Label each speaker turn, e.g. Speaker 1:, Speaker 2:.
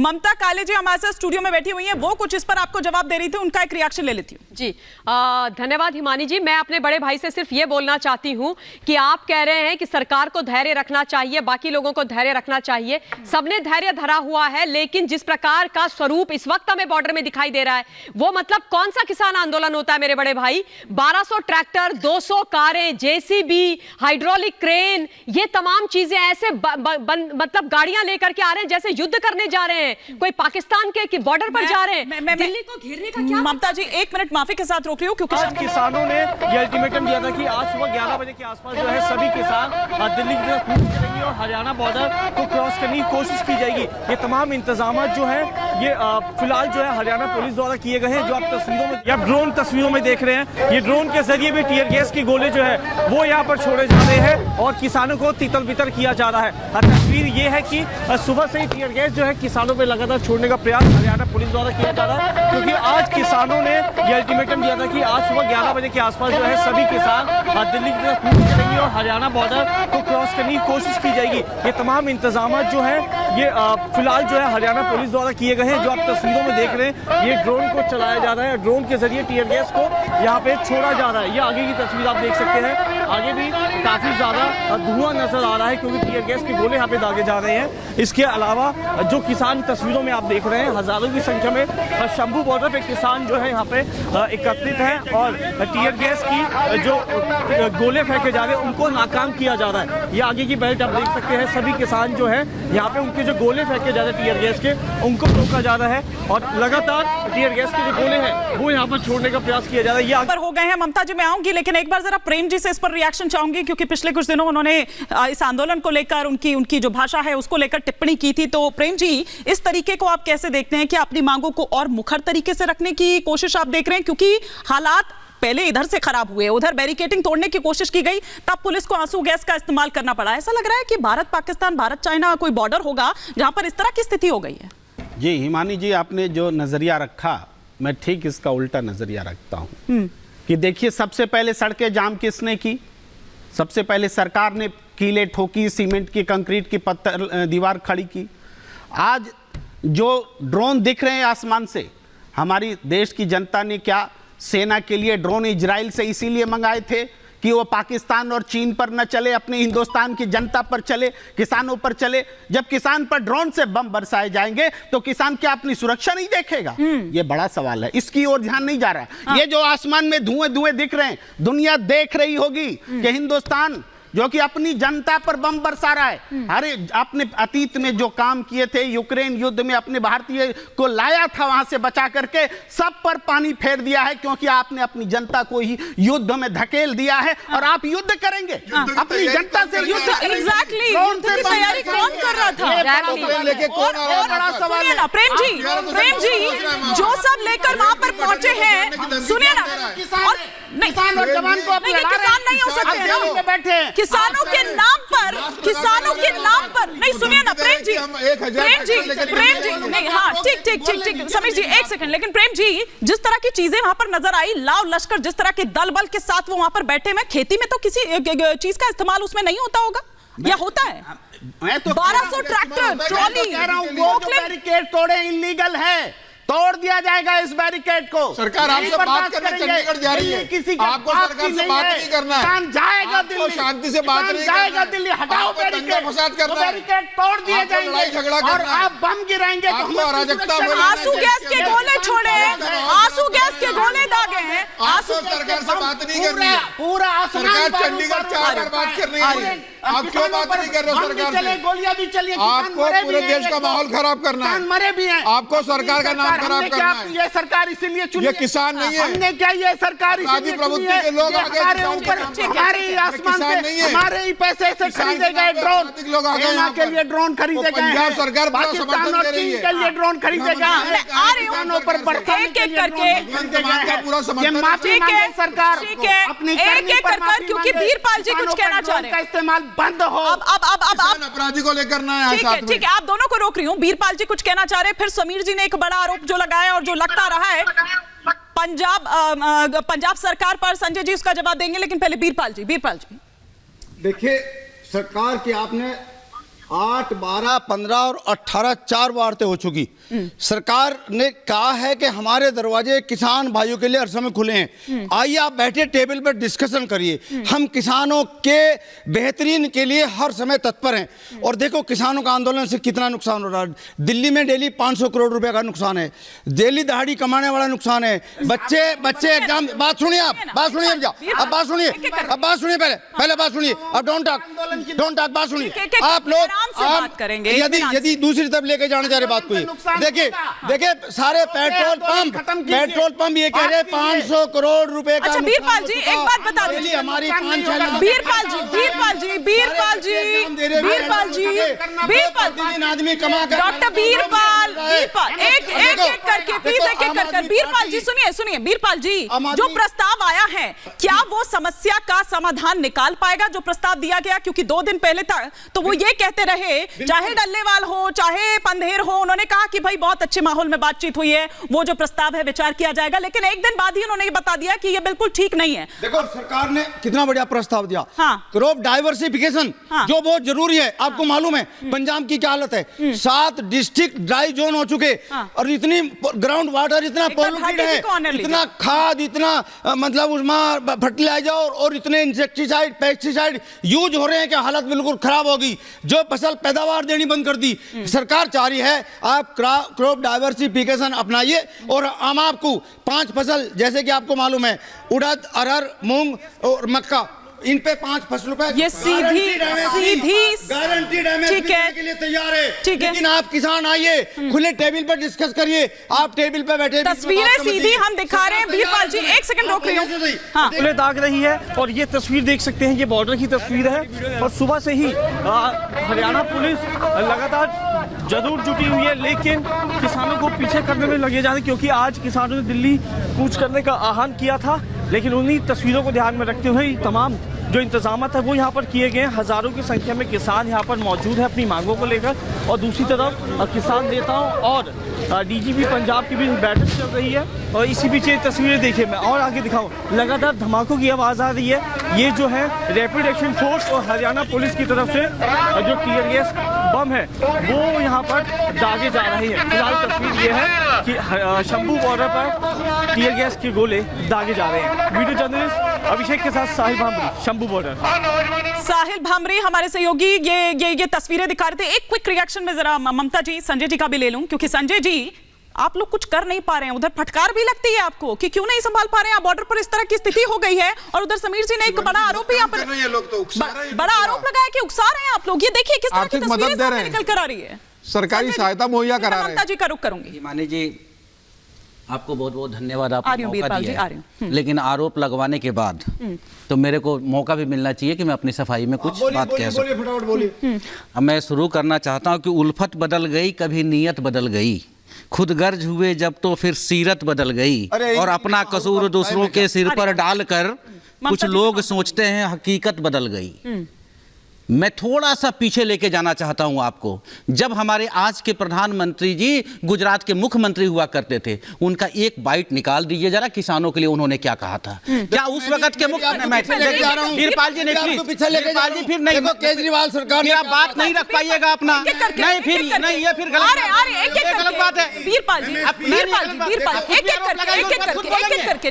Speaker 1: ममता काले जी हमारे साथ स्टूडियो में बैठी हुई हैं, वो कुछ इस पर आपको जवाब दे रही थी, उनका एक रिएक्शन ले लेती हूँ।
Speaker 2: जी धन्यवाद हिमानी जी। मैं अपने बड़े भाई से सिर्फ ये बोलना चाहती हूँ कि आप कह रहे हैं कि सरकार को धैर्य रखना चाहिए, बाकी लोगों को धैर्य रखना चाहिए। सबने धैर्य धरा हुआ है, लेकिन जिस प्रकार का स्वरूप इस वक्त हमें बॉर्डर में दिखाई दे रहा है, वो मतलब कौन सा किसान आंदोलन होता है मेरे बड़े भाई। 1200 ट्रैक्टर, 200 कारें, जेसीबी, हाइड्रोलिक क्रेन, ये तमाम चीजें ऐसे मतलब गाड़ियां लेकर के आ रहे हैं जैसे युद्ध करने जा रहे हैं, कोई पाकिस्तान के बॉर्डर पर जा रहे हैं। दिल्ली को घेरने का क्या?
Speaker 1: ममता जी एक मिनट माफी के साथ रोक रही हूँ क्योंकि
Speaker 3: आज किसानों ने ये अल्टीमेटम दिया था कि आज सुबह 11 बजे के आसपास जो है सभी किसान दिल्ली की तरफ कूच करेंगे और हरियाणा बॉर्डर को क्रॉस करने की कोशिश की जाएगी। ये तमाम इंतजाम जो है ये फिलहाल जो है हरियाणा पुलिस द्वारा किए गए हैं। जो आप तस्वीरों में या ड्रोन तस्वीरों में देख रहे हैं, ये ड्रोन के जरिए भी टीयर गैस की गोले जो है वो यहाँ पर छोड़े जा रहे हैं और किसानों को तितर बितर किया जा रहा है। तस्वीर ये है कि सुबह से ही टीयर गैस जो है किसानों पे लगातार छोड़ने का प्रयास हरियाणा पुलिस द्वारा किया जा रहा है, क्योंकि आज किसानों ने ये अल्टीमेटम दिया था कि आज सुबह 11 बजे के आसपास जो है सभी किसान दिल्ली की तरफ कूच करेंगे और हरियाणा बॉर्डर को क्रॉस करने की कोशिश की जाएगी। ये तमाम इंतजाम जो है ये फिलहाल जो है हरियाणा पुलिस द्वारा किए गए हैं। जो आप तस्वीरों में देख रहे हैं, ये ड्रोन को चलाया जा रहा है, ड्रोन के जरिए टीयर गैस को यहाँ पे छोड़ा जा रहा है। ये आगे की तस्वीर आप देख सकते हैं, आगे भी काफी ज्यादा धुआं नजर आ रहा है क्योंकि टीयर गैस के गोले यहाँ पे दागे जा रहे हैं। इसके अलावा जो किसान तस्वीरों में आप देख रहे हैं, हजारों की संख्या में शंभू बॉर्डर पे किसान जो है यहाँ पे एकत्रित हैं और टीयर गैस की जो गोले फेंके जा रहे हैं उनको नाकाम किया जा रहा है। ये आगे की बेल्ट आप देख सकते हैं, सभी किसान जो है यहाँ पे उनके जो गोले फेंके जा रहे हैं टीयर गैस के, उनको रोका जा रहा है और लगातार टीयर गैस के जो गोले हैं वो यहाँ पर छोड़ने का प्रयास किया जा रहा है। ये
Speaker 1: पर हो गए हैं। ममता जी मैं आऊंगी, लेकिन एक बार जरा प्रेम जी से इस पर रिएक्शन चाहूंगी, क्योंकि पिछले कुछ दिनों उन्होंने इस आंदोलन को लेकर उनकी जो भाषा है उसको लेकर टिप्पणी की थी। तो प्रेम जी, इस तरीके को आप कैसे देखते हैं कि अपनी मांगों को और मुखर तरीके से रखने की कोशिश आप देख रहे हैं, क्योंकि हालात पहले इधर से खराब हुए, उधर बैरिकेडिंग तोड़ने की कोशिश की गई, तब पुलिस को आंसू गैस का इस्तेमाल करना पड़ा। ऐसा लग रहा है कि भारत पाकिस्तान, भारत चाइना कोई बॉर्डर होगा जहां पर इस तरह की स्थिति हो गई है।
Speaker 4: जी हिमानी जी, आपने जो नजरिया रखा मैं ठीक इसका उल्टा नजरिया रखता हूं कि देखिए, सबसे पहले सड़कें जाम किसने की? सबसे पहले सरकार ने कीले ठोकी, सीमेंट की, कंक्रीट की पत्थर दीवार खड़ी की। आज जो ड्रोन दिख रहे हैं आसमान से, हमारी देश की जनता ने क्या सेना के लिए ड्रोन इजराइल से इसीलिए मंगाए थे कि वो पाकिस्तान और चीन पर न चले, अपने हिंदुस्तान की जनता पर चले, किसानों पर चले। जब किसान पर ड्रोन से बम बरसाए जाएंगे तो किसान क्या अपनी सुरक्षा नहीं देखेगा? ये बड़ा सवाल है, इसकी ओर ध्यान नहीं जा रहा। ये जो आसमान में धुएं धुएं दिख रहे हैं, दुनिया देख रही होगी कि हिंदुस्तान जो कि अपनी जनता पर बम बरसा रहा है। अरे आपने अतीत में जो काम किए थे, यूक्रेन युद्ध में अपने भारतीय को लाया था वहां से बचा करके, सब पर पानी फेर दिया है, क्योंकि आपने अपनी जनता को ही युद्ध में धकेल दिया है। और आप युद्ध करेंगे अपनी जनता से?
Speaker 1: युद्ध एग्जैक्टली युद्ध की तैयारी कौन कर रहा था? और बड़ा सवाल है ना प्रेम जी जो सब लेकर वहां पर पहुंचे हैं, सुनिए ना,
Speaker 4: किसान और जवान को
Speaker 1: नहीं, किसान नहीं हो सकते ना,
Speaker 4: बैठे
Speaker 1: किसानों के नाम पर नहीं, सुनिए ना प्रेम जी नहीं, हाँ ठीक समीर जी एक सेकंड। लेकिन प्रेम जी, जिस तरह की चीजें वहां पर नजर आई, लाव लश्कर जिस तरह के दल बल के साथ वो वहां पर बैठे में, खेती में तो किसी चीज का इस्तेमाल उसमें नहीं होता होगा या होता है?
Speaker 4: मैं तो
Speaker 1: 1200 ट्रैक्टर, ट्रॉली,
Speaker 4: बैरिकेड तोड़े इलीगल है, तोड़ दिया जाएगा इस बैरिकेड को।
Speaker 5: सरकार आपसे बात करने चंडीगढ़ जा रही है,
Speaker 4: किसी
Speaker 5: आपको सरकार से बात नहीं करना है,
Speaker 4: किसान जाएगा दिल्ली,
Speaker 5: शांति से बात नहीं
Speaker 4: जाएगा दिल्ली, हटाओ बैरिकेड,
Speaker 5: फसाद करना है,
Speaker 4: बैरिकेड तोड़ दिए जाएंगे और आप बम गिराएंगे तो हम
Speaker 5: अराजकता,
Speaker 1: आंसू गैस के गोले छोड़े, आंसू गैस के गोले दागे हैं,
Speaker 5: आंसू सरकार से बात नहीं करनी है,
Speaker 4: पूरा
Speaker 5: सरकार चंडीगढ़ 4 बार बात करनी है, आप क्यों बात नहीं कर रहे हो सरकार से?
Speaker 4: गोलियां भी चलिए,
Speaker 5: आपको पूरे देश का माहौल खराब करना है,
Speaker 4: मरे भी हैं,
Speaker 5: आपको सरकार का नाम खराब करना है।
Speaker 4: ये सरकार इसीलिए चुनी,
Speaker 5: ये किसान नहीं है,
Speaker 4: हमने क्या ये सरकार
Speaker 5: आदि प्रवृत्ति के लोग
Speaker 4: हमारे ऊपर, हमारे आसमान से, हमारे ही पैसे से खरीदे गए ड्रोन, सेना के लिए ड्रोन खरीदे गए,
Speaker 5: पंजाब सरकार
Speaker 4: पाकिस्तान और चीन के लिए ड्रोन खरीदे गए, किसानों पर बढ़ते
Speaker 5: करके पूरा समर्थन
Speaker 4: सरकार अपनी
Speaker 1: क्योंकि वीरपाल जी कुछ कहना चाह रहे हैं,
Speaker 4: इस्तेमाल बंद हो।
Speaker 1: अब
Speaker 5: अपराधी को लेकर ना है,
Speaker 1: ठीक है, आप दोनों को रोक रही हूँ। वीरपाल जी कुछ कहना चाह रहे हैं, फिर समीर जी ने एक बड़ा आरोप जो लगाया और जो लगता रहा है पंजाब सरकार पर, संजय जी उसका जवाब देंगे, लेकिन पहले वीरपाल जी।
Speaker 6: देखिए, सरकार की आपने 8, 12, 15 और 18 4 वार्ते हो चुकी। सरकार ने कहा है कि हमारे दरवाजे किसान भाइयों के लिए हर समय खुले हैं। आइए आप बैठे टेबल पर डिस्कशन करिए। हम किसानों के बेहतरीन के लिए हर समय तत्पर हैं। और देखो किसानों का आंदोलन से कितना नुकसान हो रहा है। दिल्ली में डेली 500 करोड़ रुपए का नुकसान है, डेली दहाड़ी कमाने वाला नुकसान है। बच्चे एग्जाम, बात सुनिए, आप बात सुनिए, अब बात सुनिए, पहले बात सुनिए, अब डोंट टॉक, बात सुनिए। आप लोग
Speaker 1: बात करेंगे
Speaker 6: यदि दूसरी तरफ लेके जाने जा रहे बात को, देखिए सारे पेट्रोल पंप ये कह रहे हैं 500 करोड़ रुपए का।
Speaker 1: अच्छा बीरपाल जी एक बात बता दीजिए,
Speaker 6: हमारी 5-6
Speaker 1: बीरपाल
Speaker 6: आदमी कमा कर,
Speaker 1: डॉक्टर बीरपाल एक करके प्लीज एक कर बीरपाल जी सुनिए बीरपाल जी, जो प्रस्ताव आया है क्या वो समस्या का समाधान निकाल पाएगा जो प्रस्ताव दिया गया? क्योंकि 2 दिन पहले तक तो वो ये कहते रहे, चाहे डल्लेवाल हो चाहे पंधेर हो, उन्होंने कहा कि भाई बहुत अच्छे माहौल में बातचीत हुई है, वो जो प्रस्ताव है विचार किया जाएगा। लेकिन एक दिन बाद ही उन्होंने ये बता दिया कि ये बिल्कुल ठीक नहीं है।
Speaker 6: देखो सरकार ने कितना बढ़िया प्रस्ताव दिया,
Speaker 1: हाँ।
Speaker 6: क्रॉप डाइवर्सिफिकेशन,
Speaker 1: हाँ।
Speaker 6: जो बहुत जरूरी है। आपको मालूम है पंजाब की क्या हालत है, 7 डिस्ट्रिक्ट ड्राई जोन हो चुके, और इतनी ग्राउंड वाटर इतना पॉल्यूटेड है, इतना खाद, इतना मतलब उसमें फर्टिलाइजर और इतने इंसेक्टिसाइड पेस्टिसाइड यूज हो रहे हैं कि हालत बिल्कुल खराब होगी। जो फसल पैदावार देनी बंद कर दी। सरकार चाह रही है आप क्रॉप डाइवर्सिफिकेशन अपनाइए और हम आपको 5 फसल, जैसे कि आपको मालूम है उड़द, अरहर, मूंग और मक्का, इन पे 5 फसलों पे
Speaker 1: ये सीधी
Speaker 6: गारंटी डैमेज
Speaker 1: ठीक है
Speaker 6: के लिए तैयार है।
Speaker 1: ठीक है,
Speaker 6: लेकिन आप किसान आइए, खुले टेबल पर डिस्कस करिए। आप टेबल पे बैठे,
Speaker 1: तस्वीरें सीधी हम दिखा रहे हैं। बीरपाल जी एक सेकंड रोक रही हूं। हाँ
Speaker 3: फुलें दाग रही है और ये तस्वीर देख सकते हैं, ये बॉर्डर की तस्वीर है। और सुबह से ही हरियाणा पुलिस लगातार जरूर जुटी हुई है, लेकिन किसानों को पीछे करने में लगे जा रहे, क्योंकि आज किसानों ने दिल्ली कूच करने का आह्वान किया था। लेकिन उन्हीं तस्वीरों को ध्यान में रखते हुए तमाम जो इंतजाम है वो यहाँ पर किए गए हैं। हज़ारों की संख्या में किसान यहाँ पर मौजूद है अपनी मांगों को लेकर। और दूसरी तरफ किसान नेताओं और डीजीपी पंजाब की भी बैठक चल रही है। और इसी बीच ये तस्वीरें देखिए, मैं और आगे दिखाऊं, लगातार धमाकों की आवाज़ आ रही है। ये जो है रैपिड एक्शन फोर्स और हरियाणा पुलिस की तरफ से जो टीयर गैस बम है वो यहाँ पर दागे जा रहे हैं। फिलहाल तस्वीर ये है कि शंभू बॉर्डर पर टीयर गैस के गोले दागे जा रहे हैं। वीडियो जर्नलिस्ट अभिषेक के साथ साहिल भामरी, शंभू बॉर्डर।
Speaker 1: साहिल भामरे हमारे सहयोगी ये तस्वीरें दिखा रहे थे। एक क्विक रिएक्शन में जरा ममता जी, संजय जी का भी ले लूं, क्योंकि संजय जी आप लोग कुछ कर नहीं पा रहे हैं। उधर फटकार भी लगती है आपको कि क्यों नहीं संभाल पा रहे हैं, बॉर्डर पर इस तरह की स्थिति हो गई है। और उधर समीर जी ने एक बड़ा आरोप यहाँ पर बड़ा आरोप लगाया कि उकसा रहे हैं आप लोग। ये देखिए किस तरह की तस्वीरें निकल कर आ रही है,
Speaker 5: सरकारी सहायता मुहैया करा रहे हैं।
Speaker 1: ममता जी का रुख करूंगी।
Speaker 7: हिमानी जी आपको बहुत बहुत धन्यवाद, आपने मौका दिया है।
Speaker 1: लेकिन
Speaker 7: आरोप लगवाने के बाद तो मेरे को मौका भी मिलना चाहिए कि मैं अपनी सफाई में कुछ बात कह सकूं। अब मैं शुरू करना चाहता हूं कि उल्फत बदल गई, कभी नीयत बदल गई, खुद गर्ज हुए जब तो फिर सीरत बदल गई, और अपना कसूर दूसरों के सिर पर डालकर कुछ लोग सोचते हैं हकीकत बदल गई। मैं थोड़ा सा पीछे लेके जाना चाहता हूं आपको। जब हमारे आज के प्रधानमंत्री जी गुजरात के मुख्यमंत्री हुआ करते थे, उनका एक बाइट निकाल दीजिए जरा, किसानों के लिए उन्होंने क्या कहा था। क्या उस वक्त के मुख्यमंत्री, वीरपाल जी ने वीरपाल जी फिर नहीं,
Speaker 6: केजरीवाल सरकार
Speaker 7: मेरा बात नहीं रख पाइएगा अपना, नहीं फिर नहीं, ये फिर गलत बात है।
Speaker 1: वीरपाल जी एक एक करके